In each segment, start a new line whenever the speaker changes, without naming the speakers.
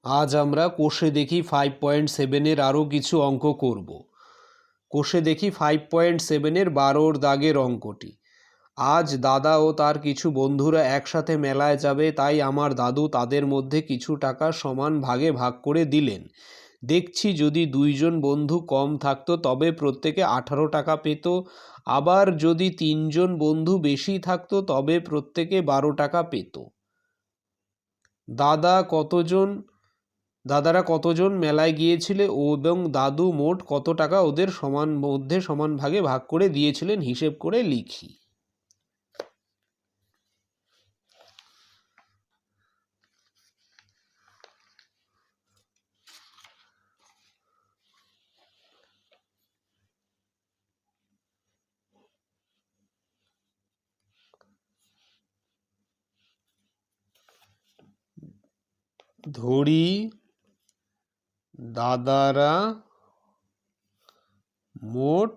আজ আমরা কোষে দেখি 5.7-এর আরও কিছু অঙ্ক করব। কোষে দেখি 5.7-এর 12 দাগের অঙ্কটি। আজ দাদা ও তার কিছু বন্ধুরা একসাথে মেলায় যাবে, তাই আমার দাদু তাদের মধ্যে কিছু টাকা সমান ভাগে ভাগ করে দিলেন। দেখছি যদি দুইজন বন্ধু কম থাকতো তবে প্রত্যেকে 18 টাকা পেত, আবার যদি তিনজন বন্ধু বেশি থাকতো তবে প্রত্যেকে 12 টাকা পেত। দাদারা কতজন মেলায় গিয়েছিলে এবং দাদু মোট কত টাকা ওদের সমান ভাগে ভাগ করে দিয়েছিলেন হিসেব করে লিখি। ধরি দাদারা মোট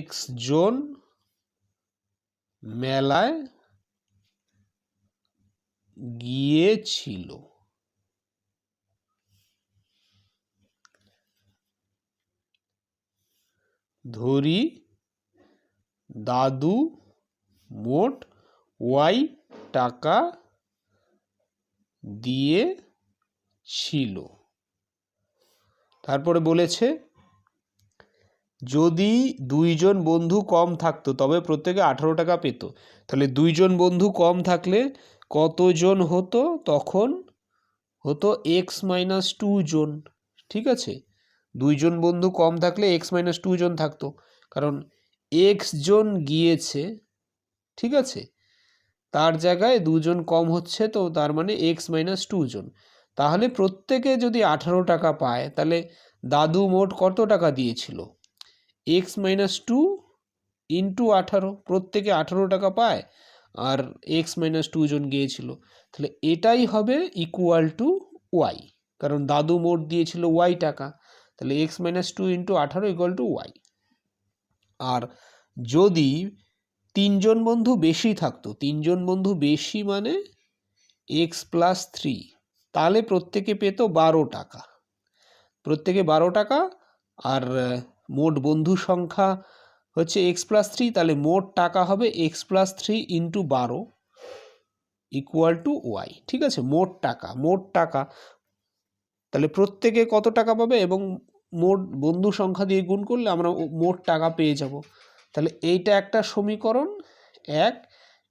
x জন মেলায় গিয়েছিল। ধরি দাদু মোট y টাকা দিয়েছিল। তারপরে বলেছে যদি দুইজন বন্ধু কম থাকতো তবে প্রত্যেকে 18 টাকা পেত। তাহলে দুইজন বন্ধু কম থাকলে কতজন হতো? তখন হতো x-2 জন। ঠিক আছে, দুইজন বন্ধু কম থাকলে x-2 জন থাকতো, কারণ x জন গিয়েছে, ঠিক আছে, তার জায়গায় দুজন কম হচ্ছে, তো তার মানে x-2 জন। তাহলে প্রত্যেকে যদি 18 টাকা পায় তাহলে দাদু মোট কত টাকা দিয়েছিল? x-2 ইন্টু 18, প্রত্যেকে 18 টাকা পায় আর x-2 জন গিয়েছিল, তাহলে এটাই হবে ইকুয়াল টু y, কারণ দাদু মোট দিয়েছিল y টাকা, তাহলে x-2 into 18 equal to y। আর যদি তিনজন বন্ধু বেশি থাকতো, তিনজন বন্ধু বেশি মানে x+3, তাহলে প্রত্যেকে পেত 12 টাকা, প্রত্যেকে 12 টাকা। আর মোট বন্ধু সংখ্যা হচ্ছে x+3, তাহলে মোট টাকা হবে x+3 into 12 equal to y। ঠিক আছে, মোট টাকা, তাহলে প্রত্যেকে কত টাকা পাবে এবং মোট বন্ধু সংখ্যা দিয়ে গুণ করলে আমরা মোট টাকা পেয়ে যাব। তাহলে এইটা একটা সমীকরণ 1,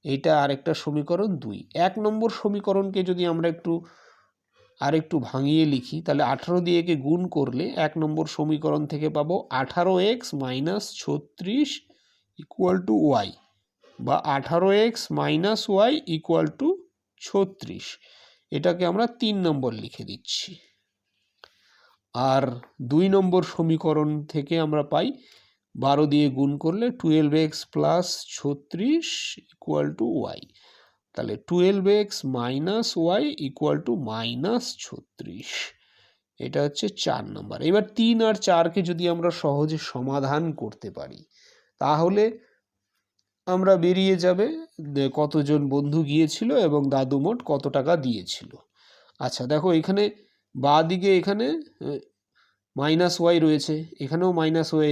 এইটা আরেকটা সমীকরণ 2। 1 নম্বর সমীকরণকে যদি আমরা আরেকটু ভাঙিয়ে লিখি, তাহলে 18 দিয়ে একে গুণ করলে 1 নম্বর সমীকরণ থেকে পাবো 18x - 36 ইকুয়াল টু ওয়াই, বা 18x - y ইকুয়াল টু 36। এটাকে আমরা 3 নম্বর লিখে দিচ্ছি। আর 2 নম্বর সমীকরণ থেকে আমরা পাই 12 দিয়ে গুণ করলে 12x + 36 ইকুয়াল টু ওয়াই, তাহলে 12x - y ইকুয়াল টু -36। এটা হচ্ছে 4 নম্বর। এবার 3 আর 4কে যদি আমরা সহজে সমাধান করতে পারি তাহলে আমরা বেরিয়ে যাবে কতজন বন্ধু গিয়েছিল এবং দাদু মোট কত টাকা দিয়েছিল। আচ্ছা দেখো, এখানে বাঁ দিকে এখানে -y রয়েছে, এখানেও -y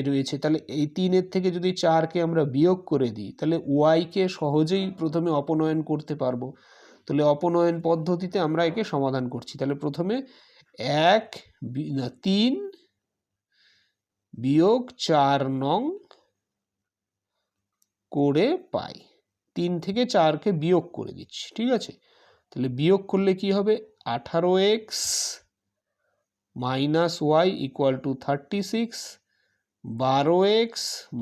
রয়েছে, তাহলে এই 3-এর থেকে যদি 4কে আমরা বিয়োগ করে দিই তাহলে y-কে সহজেই প্রথমে অপনয়ন করতে পারবো। তাহলে অপনয়ন পদ্ধতিতে আমরা একে সমাধান করছি। তাহলে প্রথমে 3 বিয়োগ 4 নং করে পাই, 3 থেকে 4কে বিয়োগ করে দিচ্ছি। ঠিক আছে, তাহলে বিয়োগ করলে কি হবে? 18x - y equal to 36, 12x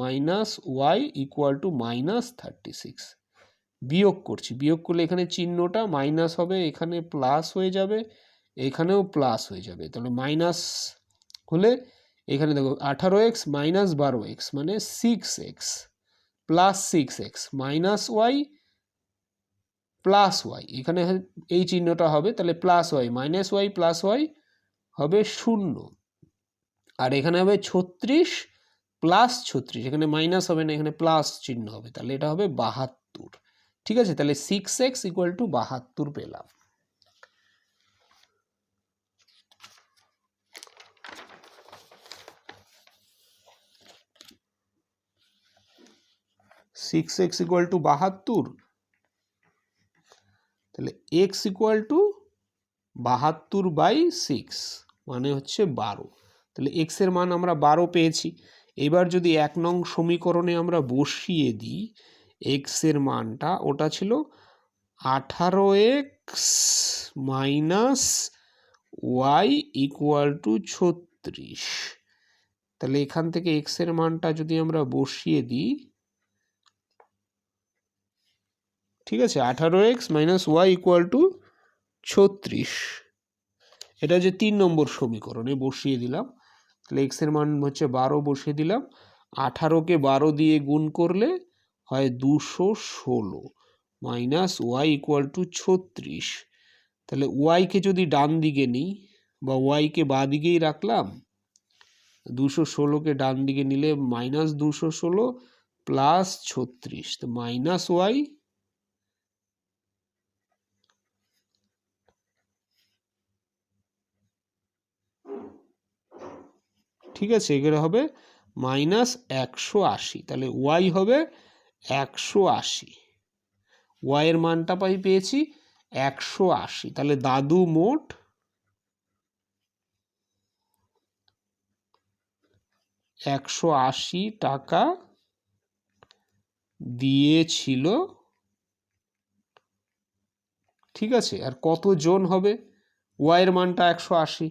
- y equal to -36। বিয়োগ করছি, বিয়োগ করলে এখানে চিহ্নটা মাইনাস হবে, এখানে প্লাস হয়ে যাবে, এখানেও প্লাস হয়ে যাবে। তাহলে মাইনাস হলে এখানে দেখো 18x - 12x মানে 6x plus 6x minus y plus y, এখানে এই চিহ্নটা হবে, তাহলে plus y minus y plus y হবে 0, আর এখানে হবে 36 প্লাস 36, এখানে মাইনাস হবে না, এখানে প্লাস চিহ্ন হবে, তাহলে এটা হবে 72। ঠিক আছে, তাহলে 6x ইকুয়াল টু 72 পেলাম। 6x ইকুয়াল টু 72, তাহলে x ইকুয়াল টু 72/6 মানে হচ্ছে 12। তাহলে x এর মান আমরা 12 পেয়েছি। এবার যদি 1 নং সমীকরণে আমরা বসিয়ে দিই x এর মানটা, ওটা ছিল 18x minus y equal to 36। তাহলে এখান থেকে x এর মানটা যদি আমরা বসিয়ে দিই, ঠিক আছে, 18x minus Y equal two 36, এটা হচ্ছে 3 নম্বর সমীকরণে বসিয়ে দিলাম। তাহলে x এর মান হচ্ছে 12 বসিয়ে দিলাম। 18কে 12 দিয়ে গুণ করলে হয় 216 মাইনাস ওয়াই ইকুয়াল টু 36। তাহলে ওয়াইকে যদি ডান দিকে নিই বা ওয়াইকে বাঁ দিকেই রাখলাম, 216কে ডান দিকে নিলে মাইনাস 216 প্লাস 36, তো মাইনাস ওয়াই ঠিক আছে, এখানে হবে মাইনাস 180। তাহলে ওয়াই হবে 180, ওয়াই এর মানটা পেয়েছি 180। তাহলে দাদু মোট 180 টাকা দিয়েছিল, ঠিক আছে। আর কত জন হবে, ওয়াই এর মানটা 180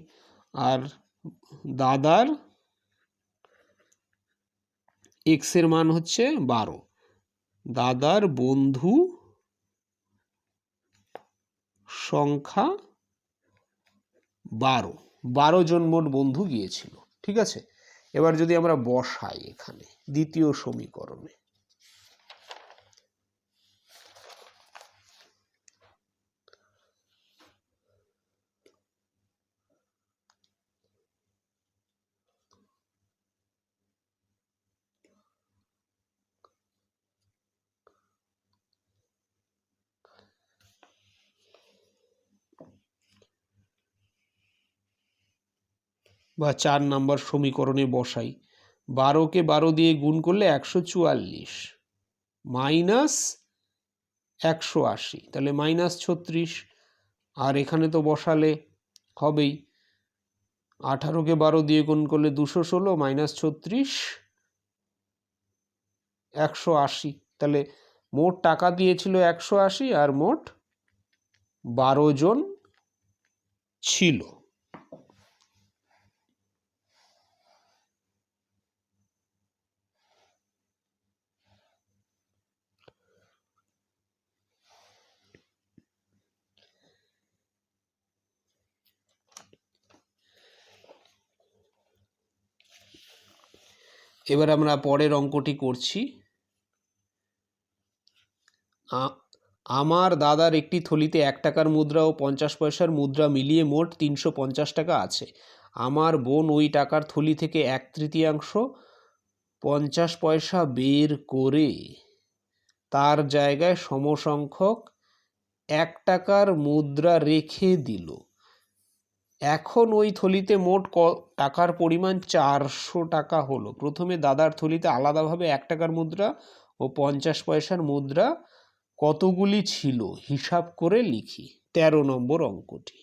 আর দাদার এক্স এর মান হচ্ছে 12, দাদার বন্ধু সংখ্যা 12 জন মোট বন্ধু গিয়েছিল, ঠিক আছে। এবার যদি আমরা বসাই এখানে দ্বিতীয় সমীকরণে, বা 4 নম্বর সমীকরণে বসাই, 12কে 12 দিয়ে গুণ করলে 144 মাইনাস 180, তাহলে মাইনাস 36। আর এখানে তো বসালে হবেই, 18কে 12 দিয়ে গুণ করলে 216 মাইনাস 36 180। তাহলে মোট টাকা দিয়েছিল 180 আর মোট 12 জন ছিল। এবার আমরা পরের অঙ্কটি করছি। আমার দাদার একটি থলিতে 1 টাকার মুদ্রা ও 50 পয়সার মুদ্রা মিলিয়ে মোট 350 টাকা আছে। আমার বোন ওই টাকার থলি থেকে 1/3 50 পয়সা বের করে তার জায়গায় সমসংখ্যক 1 টাকার মুদ্রা রেখে দিল। এখন ওই থলিতে মোট টাকার পরিমাণ 400 টাকা হলো। প্রথমে দাদার থলিতে আলাদাভাবে 1 টাকার মুদ্রা ও 50 পয়সার মুদ্রা কতগুলি ছিল হিসাব করে লিখি। 13 নম্বর অঙ্কটি।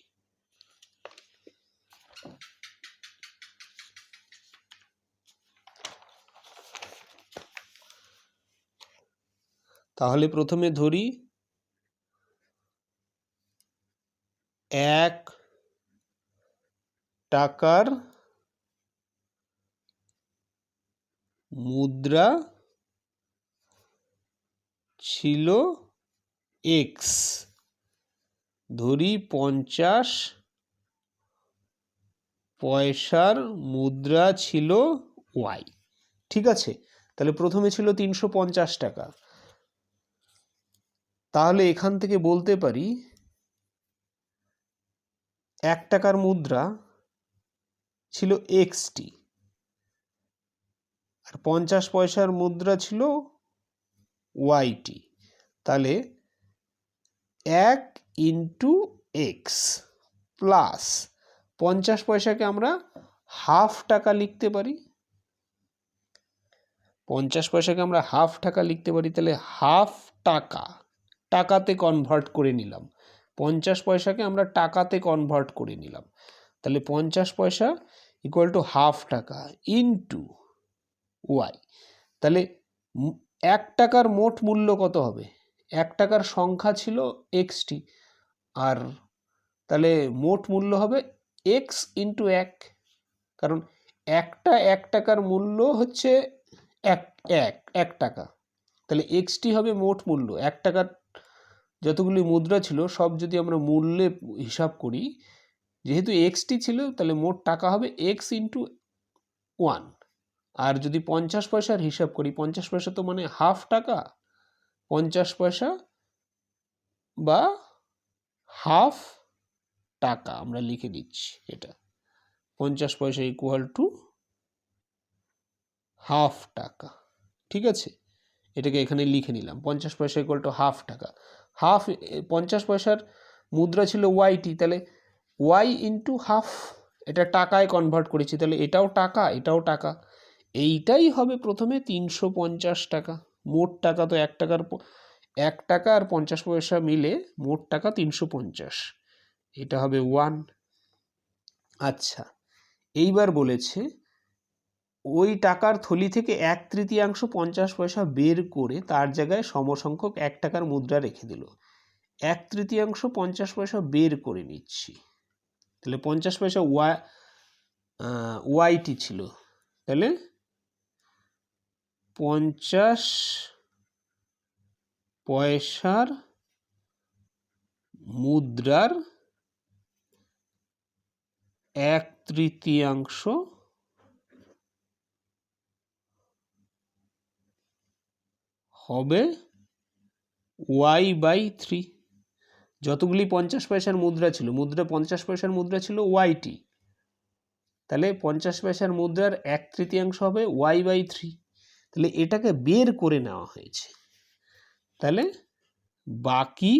তাহলে প্রথমে ধরি 1 টাকার মুদ্রা ছিল x, ধরি 50 পয়সার মুদ্রা ছিল y, ঠিক আছে। তাহলে প্রথমে ছিল 350 টাকা, তাহলে এখান থেকে বলতে পারি 1 টাকার মুদ্রা ছিল xt আর 50 পয়সার মুদ্রা ছিল yt। তাহলে 1 ইন্টু এক্স প্লাস 50 পয়সাকে আমরা ½ টাকা লিখতে পারি, 50 পয়সাকে আমরা হাফ টাকা লিখতে পারি, তাহলে হাফ টাকা টাকাতে কনভার্ট করে নিলাম। 50 পয়সাকে আমরা টাকাতে কনভার্ট করে নিলাম, তাহলে 50 পয়সা ইকুয়াল টু হাফ টাকা ইনটু ওয়াই। তাহলে 1 টাকার মোট মূল্য কত হবে? 1 টাকার সংখ্যা ছিল এক্সটি, আর তাহলে মোট মূল্য হবে এক্স ইন্টু 1, কারণ 1 টাকার মূল্য হচ্ছে 1 টাকা, তাহলে এক্সটি হবে মোট মূল্য। 1 টাকার যতগুলি মুদ্রা ছিল সব যদি আমরা মূল্যে হিসাব করি, যেহেতু এক্সটি ছিল তাহলে মোট টাকা হবে এক্স ইন্টু 1। আর যদি 50 পয়সার হিসাব করি, 50 পয়সা তো মানে হাফ টাকা, 50 পয়সা বা হাফ টাকা আমরা লিখে দিচ্ছি। এটা 50 পয়সা ইকুয়াল টু হাফ টাকা, ঠিক আছে, এটাকে এখানে লিখে নিলাম। 50 পয়সা ইকুয়াল টু হাফ টাকা। হাফ 50 পয়সার মুদ্রা ছিল ওয়াইটি, তাহলে ওয়াই ইন্টু হাফ, এটা টাকায় কনভার্ট করেছি, তাহলে এটাও টাকা এটাও টাকা, এইটাই হবে প্রথমে 350 টাকা। মোট টাকা তো 1 টাকা আর 50 পয়সা মিলে মোট টাকা 350, এটা হবে 1। আচ্ছা, এইবার বলেছে ওই টাকার থলি থেকে 1/3 50 পয়সা বের করে তার জায়গায় সমসংখ্যক 1 টাকার মুদ্রা রেখে দিল। 1/3 50 পয়সা বের করে নিচ্ছি, তাহলে 50 পয়সা ওয়াইটি ছিল, তাহলে 50 পয়সার মুদ্রার 1/3 হবে y/3। যতগুলি 50 পয়সার মুদ্রা ছিল, 50 পয়সার মুদ্রা ছিল ওয়াইটি, তাহলে 50 পয়সার মুদ্রার 1/3 হবে y/3, তাহলে এটাকে বের করে নেওয়া হয়েছে। তাহলে বাকি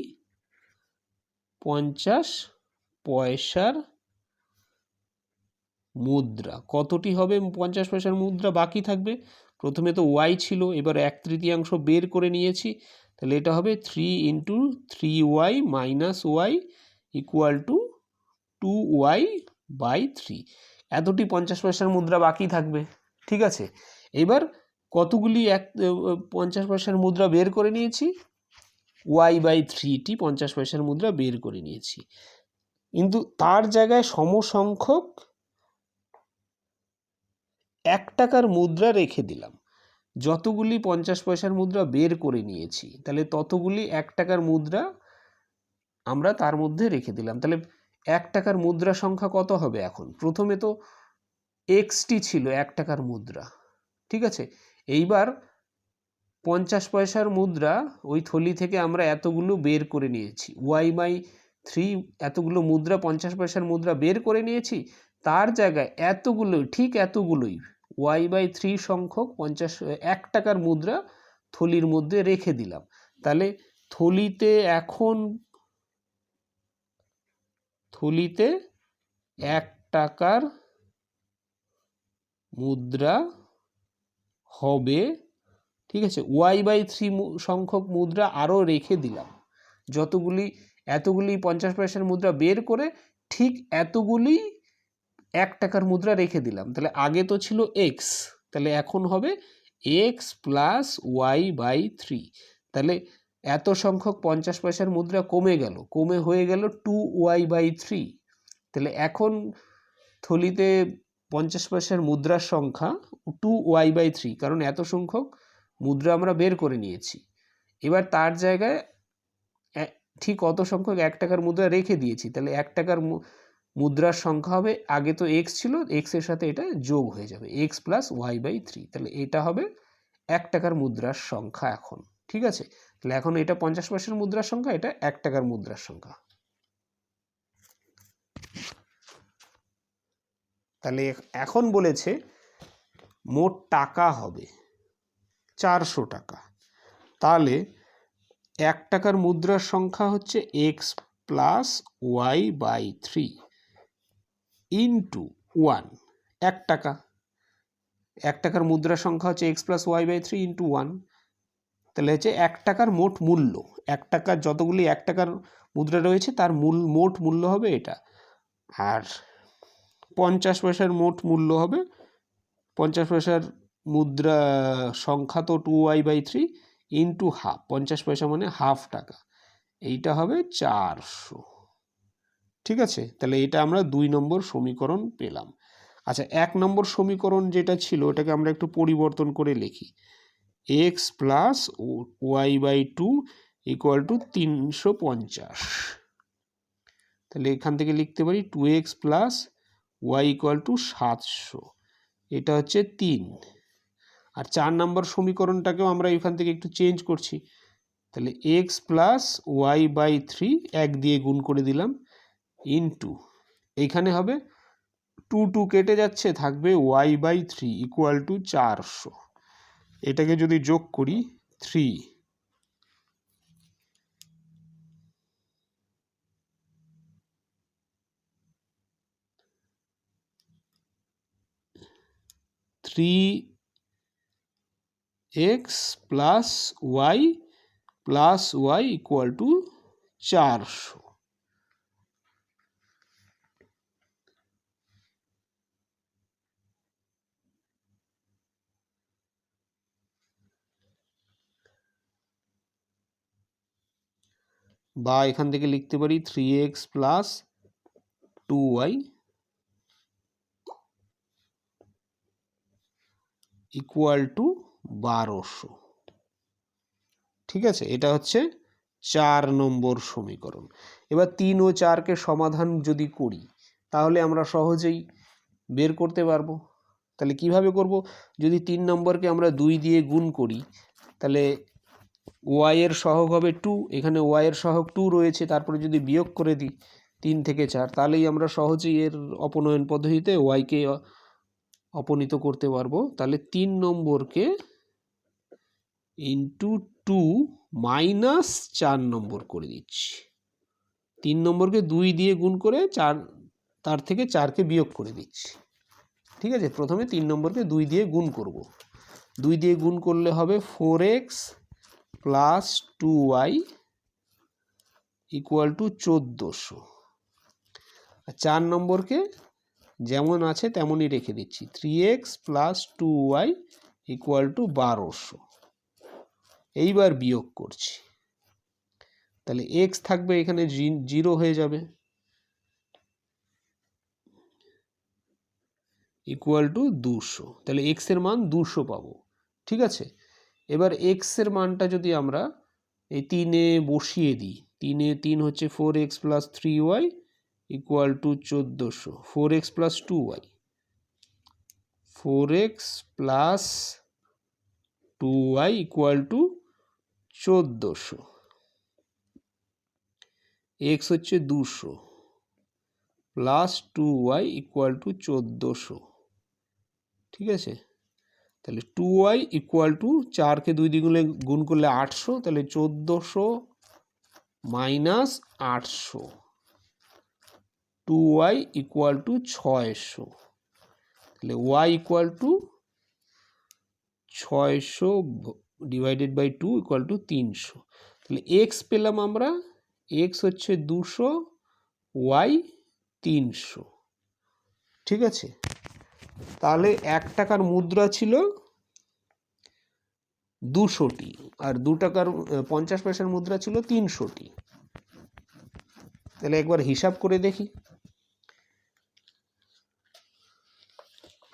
50 পয়সার মুদ্রা কতটি হবে? 50 পয়সার মুদ্রা বাকি থাকবে, প্রথমে তো ওয়াই ছিল, এবার 1/3 বের করে নিয়েছি, তাহলে এটা হবে 3 into 3y minus Y equal to 2y/3। এতটি 50 পয়সার মুদ্রা বাকি থাকবে, ঠিক আছে। এবার কতগুলি 50 পয়সার মুদ্রা বের করে নিয়েছি? y/3টি 50 পয়সার মুদ্রা বের করে নিয়েছি, কিন্তু তার জায়গায় সমসংখ্যক 1 টাকার মুদ্রা রেখে দিলাম। যতগুলি 50 পয়সার মুদ্রা বের করে নিয়েছি, তাহলে ততগুলি 1 টাকার মুদ্রা আমরা তার মধ্যে রেখে দিলাম। তাহলে 1 টাকার মুদ্রা সংখ্যা কত হবে? এখন প্রথমে তো এক্সটি ছিল 1 টাকার মুদ্রা, ঠিক আছে। এইবার 50 পয়সার মুদ্রা ওই থলি থেকে আমরা এতগুলো বের করে নিয়েছি, y/3 এতগুলো মুদ্রা 50 পয়সার মুদ্রা বের করে নিয়েছি, তার জায়গায় এতগুলোই, ঠিক এতগুলোই y/3 সংখ্যক 1 টাকার মুদ্রা থলির মধ্যে রেখে দিলাম। তাহলে থলিতে 1 টাকার মুদ্রা হবে, ঠিক আছে। y/3 সংখ্যক মুদ্রা আরও রেখে দিলাম, এতগুলি 50 পয়সার মুদ্রা বের করে ঠিক এতগুলি 1 টাকার মুদ্রা রেখে দিলাম। তাহলে আগে তো ছিল এক্স, তাহলে এখন হবে এক্স প্লাস y/3। তাহলে এত সংখ্যক 50 পয়সার মুদ্রা কমে হয়ে গেল 2y/3। তাহলে এখন থলিতে 50 পয়সার মুদ্রার সংখ্যা 2y/3, কারণ এত সংখ্যক মুদ্রা আমরা বের করে নিয়েছি। এবার তার জায়গায় ঠিক অত সংখ্যক 1 টাকার মুদ্রা রেখে দিয়েছি, তাহলে 1 টাকার মুদ্রার সংখ্যা হবে, আগে তো এক্স ছিল, এক্স এর সাথে এটা যোগ হয়ে যাবে, এক্স প্লাস y/3। তাহলে এটা হবে 1 টাকার মুদ্রার সংখ্যা এখন, ঠিক আছে। তাহলে এখন এটা 50 পয়সার মুদ্রার সংখ্যা, এটা 1 টাকার মুদ্রার সংখ্যা। তাহলে এখন বলেছে মোট টাকা হবে 400 টাকা। তাহলে 1 টাকার মুদ্রার সংখ্যা হচ্ছে এক্স প্লাস y/3 ইন্টু 1 টাকা, 1 টাকার মুদ্রার সংখ্যা হচ্ছে x + y/3 × 1, তাহলে হচ্ছে 1 টাকার মোট মূল্য, 1 টাকার যতগুলি 1 টাকার মুদ্রা রয়েছে তার মোট মূল্য হবে এটা। আর 50 পয়সার মোট মূল্য হবে, 50 পয়সার মুদ্রা সংখ্যা তো 2y/3 × হাফ, 50 পয়সা মানে হাফ টাকা, এইটা হবে 400। ঠিক আছে, তাহলে এটা আমরা 2 নম্বর সমীকরণ পেলাম। আচ্ছা, 1 নম্বর সমীকরণ যেটা ছিল ওটাকে আমরা একটু পরিবর্তন করে লিখি। x + y/2 = 350। তাহলে এখান থেকে লিখতে পারি 2x + y = 700, এটা হচ্ছে 3। আর 4 নম্বর সমীকরণটাকেও আমরা এখান থেকে একটু চেঞ্জ করছি, তাহলে x + y/3 1 দিয়ে গুণ করে দিলাম ইন্টু, এইখানে হবে 2 কেটে যাচ্ছে, থাকবে y/3 = 400। এটাকে যদি যোগ করি 3 3x + y = 400। বা এখান থেকে লিখতে পারি 3x + 2y = 1200। ঠিক আছে, এটা হচ্ছে 4 নম্বর সমীকরণ। এবার 3 ও 4কে সমাধান যদি করি তাহলে আমরা সহজেই বের করতে পারবো। তাহলে কিভাবে করব? যদি 3 নম্বরকে আমরা 2 দিয়ে গুণ করি তাহলে y এর সহগ হবে 2, এখানে y এর সহগ 2 রয়েছে, তারপরে যদি বিয়োগ করে দিই 3 থেকে 4, তাহলেই আমরা সহজেই এর অপনয়ন পদ্ধতিতে y কে অপনীত করতে পারবো। তাহলে 3 নম্বরকে ইন্টু 2 মাইনাস 4 নম্বর করে দিচ্ছি। 3 নম্বরকে 2 দিয়ে গুণ করে তার থেকে 4কে বিয়োগ করে দিচ্ছি। ঠিক আছে, প্রথমে 3 নম্বরকে 2 দিয়ে গুণ করব। 2 দিয়ে গুণ করলে হবে 4x + 2y = 1400। আর 4 নম্বরকে যেমন আছে তেমনই রেখে দিচ্ছি, 3x + 2y = 1200। এইবার বিয়োগ করছি, তাহলে x থাকবে এখানে 0 হয়ে যাবে, = 200। তাহলে x এর মান 200 পাবো। ঠিক আছে, এবার x এর মানটা যদি আমরা এই 3-এ বসিয়ে দিই, 3-এ 3 হচ্ছে 4x + 3y = 1400, 4x + 2y, 4x + 2y = 1400, x হচ্ছে 200 প্লাস 2y = 1400। ঠিক আছে, তাহলে 2y = 4কে 2 দিয়ে গুণ করলে 800, তাহলে 1400 মাইনাস 800, 2y = 600, তাহলে y = 600 / 2 = 300। তাহলে x পেলাম আমরা, x হচ্ছে 200, y 300। ঠিক আছে, তাহলে 1 টাকার মুদ্রা ছিল 200টি, আর 2 টাকার 50 পয়সার মুদ্রা ছিল 300টি। তাহলে একবার হিসাব করে দেখি।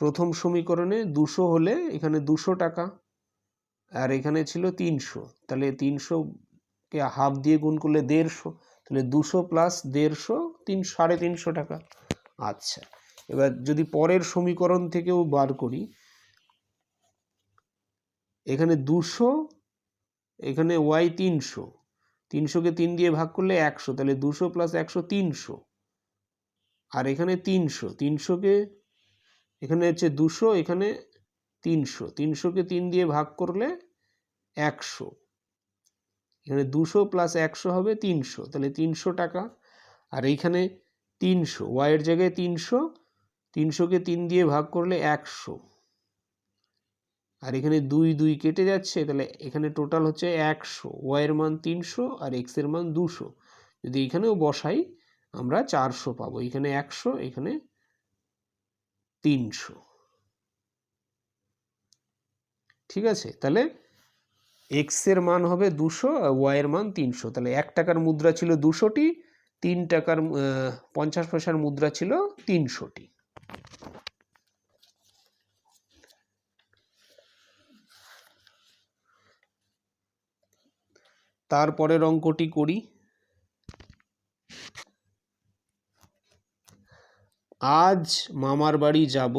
প্রথম সমীকরণে 200 হলে এখানে 200 টাকা, আর এখানে ছিল 300, তাহলে 300কে হাফ দিয়ে গুণ করলে 150, তাহলে 200 + 150 350 টাকা। আচ্ছা, এবার যদি পরের সমীকরণ থেকেও বার করি, এখানে 200, এখানে y 300, 300কে 3 দিয়ে ভাগ করলে 100, তাহলে 200 + 100 300, আর এখানে 300, 300কে এখানে হচ্ছে 200, এখানে 300, 300কে 3 দিয়ে ভাগ করলে 100, এখানে 200 + 100 হবে 300, তাহলে 300 টাকা। আর এইখানে 300, y এর জায়গায় 300, 300কে 3 দিয়ে ভাগ করলে 100, আর এখানে 2 2 কেটে যাচ্ছে, তাহলে এখানে টোটাল হচ্ছে 100, ওয়াইয়ের মান 300 আর এক্সের মান 200। যদি এখানেও বসাই আমরা 400 পাবো, এখানে 100, এখানে 300। ঠিক আছে, তাহলে এক্সের মান হবে 200 আর ওয়াইয়ের মান 300। তাহলে 1 টাকার মুদ্রা ছিল 200টি, 3 টাকার 50 পয়সার মুদ্রা ছিল 300টি। তারপরের অঙ্কটি করি। আজ মামার বাড়ি যাব,